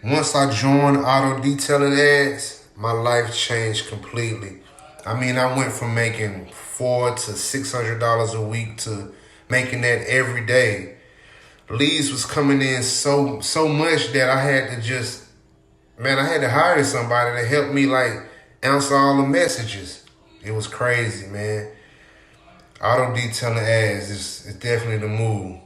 Once I joined auto detailing ads, my life changed completely. I mean, I went from making $400 to $600 a week to making that every day. Leads was coming in so much that I had to just, man, I had to hire somebody to help me like answer all the messages. It was crazy, man. Auto detailing ads is definitely the move.